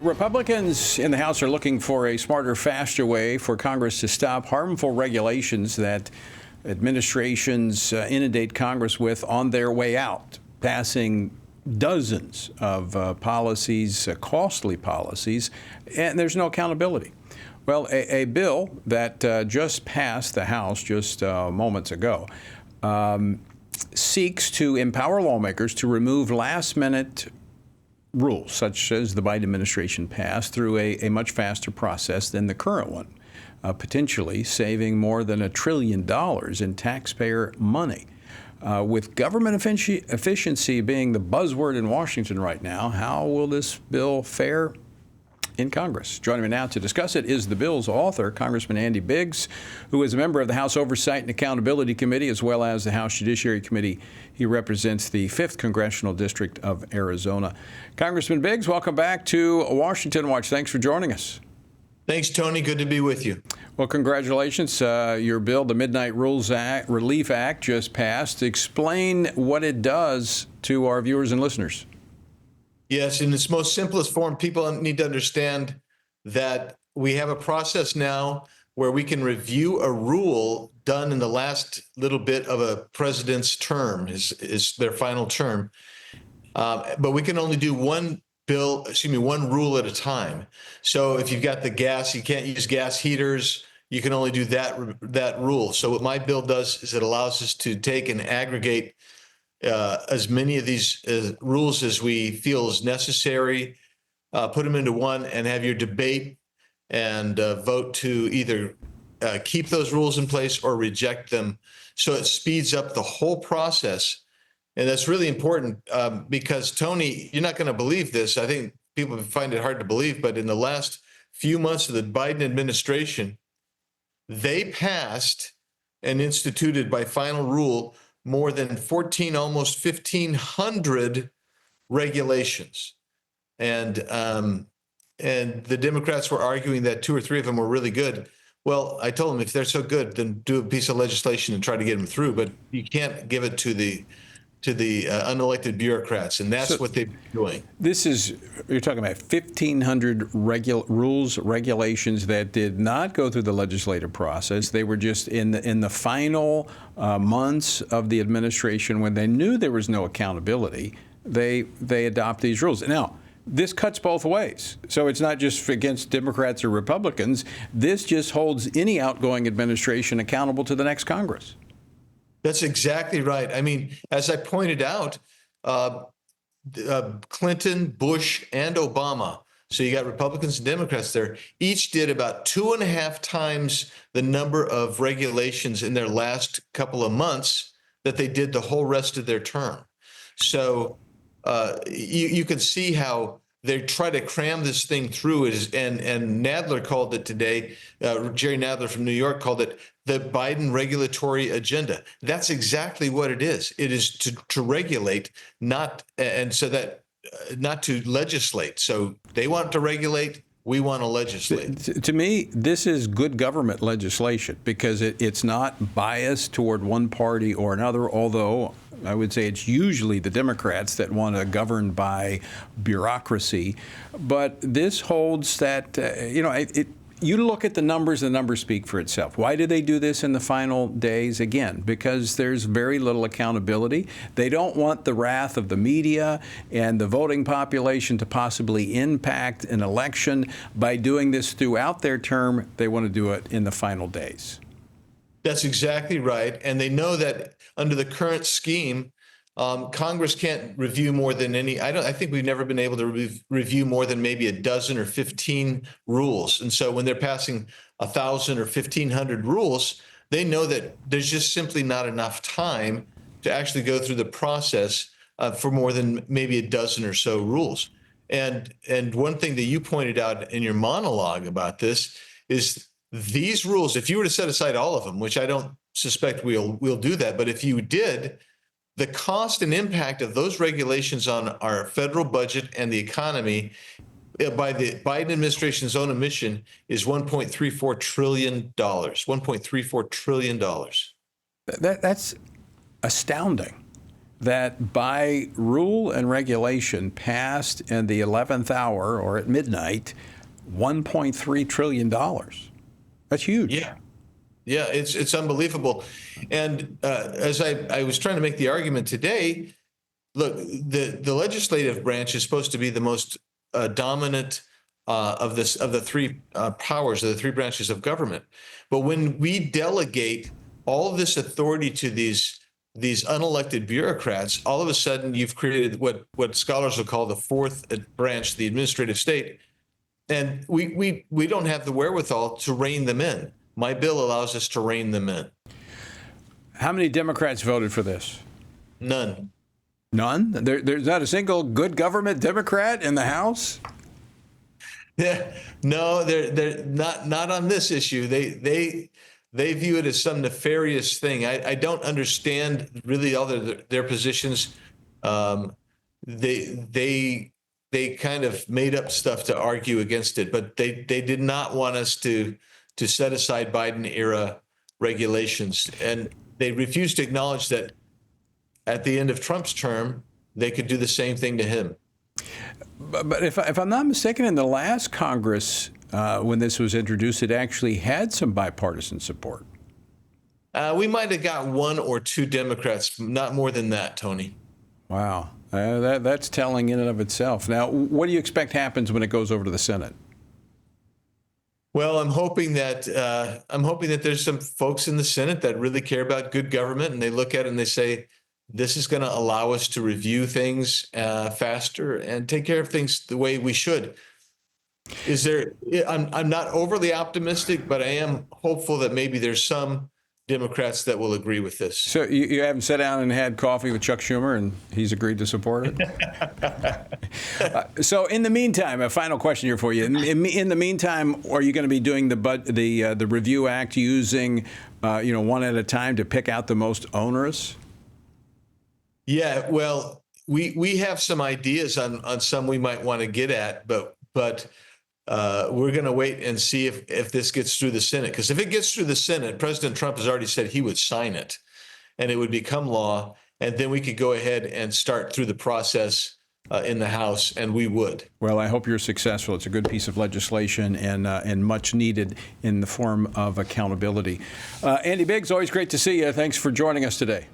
Republicans in the House are looking for a smarter, faster way for Congress to stop harmful regulations that administrations inundate Congress with on their way out, passing dozens of policies, costly policies, and there's no accountability. Well, a bill that just passed the House just moments ago seeks to empower lawmakers to remove last-minute rules, such as the Biden administration passed, through a much faster process than the current one, potentially saving more than $1 trillion in taxpayer money. With government efficiency being the buzzword in Washington right now, how will this bill fare in Congress? Joining me now to discuss it is the bill's author, Congressman Andy Biggs, who is a member of the House Oversight and Accountability Committee, as well as the House Judiciary Committee. He represents the 5th Congressional District of Arizona. Congressman Biggs, welcome back to Washington Watch. Thanks for joining us. Thanks, Tony. Good to be with you. Well, congratulations. Your bill, the Midnight Rules Relief Act, just passed. Explain what it does to our viewers and listeners. Yes, in its most simplest form, people need to understand that we have a process now where we can review a rule done in the last little bit of a president's term, is their final term. But we can only do one rule at a time. So if you've got the gas, you can't use gas heaters. You can only do that rule. So what my bill does is it allows us to take and aggregate as many of these rules as we feel is necessary, put them into one, and have your debate and vote to either keep those rules in place or reject them. So it speeds up the whole process. And that's really important because, Tony, you're not going to believe this. I think people find it hard to believe, but in the last few months of the Biden administration, they passed and instituted by final rule more than almost 1,500 regulations. And the Democrats were arguing that 2 or 3 of them were really good. Well, I told them, if they're so good, then do a piece of legislation and try to get them through. But you can't give it to the unelected bureaucrats, and that's what they've been doing. You're talking about 1,500 rules, regulations that did not go through the legislative process. They were just in the final months of the administration, when they knew there was no accountability, they adopt these rules. Now, this cuts both ways. So it's not just against Democrats or Republicans. This just holds any outgoing administration accountable to the next Congress. That's exactly right. I mean, as I pointed out, Clinton, Bush, and Obama, so you got Republicans and Democrats there, each did about 2.5 times the number of regulations in their last couple of months that they did the whole rest of their term. So you can see how they try to cram this thing through. And Nadler called it today, Jerry Nadler from New York called it the Biden regulatory agenda. That's exactly what it is. It is to regulate, not to legislate. So they want to regulate. We want to legislate. To me, this is good government legislation because it's not biased toward one party or another, although I would say it's usually the Democrats that want to govern by bureaucracy. But this holds that, you look at the numbers speak for itself. Why do they do this in the final days? Again, because there's very little accountability. They don't want the wrath of the media and the voting population to possibly impact an election by doing this throughout their term. They want to do it in the final days. That's exactly right. And they know that under the current scheme, Congress can't review more than I think we've never been able to review more than maybe a dozen or 15 rules. And so when they're passing 1,000 or 1,500 rules, they know that there's just simply not enough time to actually go through the process for more than maybe a dozen or so rules. And one thing that you pointed out in your monologue about this is these rules, if you were to set aside all of them, which I don't suspect we'll do that, but if you did, the cost and impact of those regulations on our federal budget and the economy by the Biden administration's own admission is $1.34 trillion. $1.34 trillion. That's astounding. that by rule and regulation passed in the 11th hour or at midnight, $1.3 trillion. That's huge. Yeah. Yeah, it's unbelievable. And as I was trying to make the argument today, look, the legislative branch is supposed to be the most dominant of the three powers, of the three branches of government. But when we delegate all this authority to these unelected bureaucrats, all of a sudden you've created what scholars will call the fourth branch, the administrative state, and we don't have the wherewithal to rein them in. My bill allows us to rein them in. How many Democrats voted for this? None. None? There's not a single good government Democrat in the House? Yeah, no, they're not on this issue. They view it as some nefarious thing. I don't understand really all their positions. They kind of made up stuff to argue against it, but they did not want us to set aside Biden era regulations, and they refused to acknowledge that at the end of Trump's term, they could do the same thing to him. But if I'm not mistaken, in the last Congress, when this was introduced, it actually had some bipartisan support. We might have got one or two Democrats, not more than that, Tony. Wow. That's telling in and of itself. Now, what do you expect happens when it goes over to the Senate? Well, I'm hoping that there's some folks in the Senate that really care about good government, and they look at it and they say, this is going to allow us to review things faster and take care of things the way we should. I'm not overly optimistic, but I am hopeful that maybe there's some Democrats that will agree with this. So you haven't sat down and had coffee with Chuck Schumer, and he's agreed to support it? So in the meantime, a final question here for you. In the meantime, are you going to be doing the Review Act using one at a time to pick out the most onerous? Yeah, well, we have some ideas on some we might want to get at, but we're going to wait and see if this gets through the Senate. Because if it gets through the Senate, President Trump has already said he would sign it, and it would become law. And then we could go ahead and start through the process in the House, and we would. Well, I hope you're successful. It's a good piece of legislation and much needed in the form of accountability. Andy Biggs, always great to see you. Thanks for joining us today.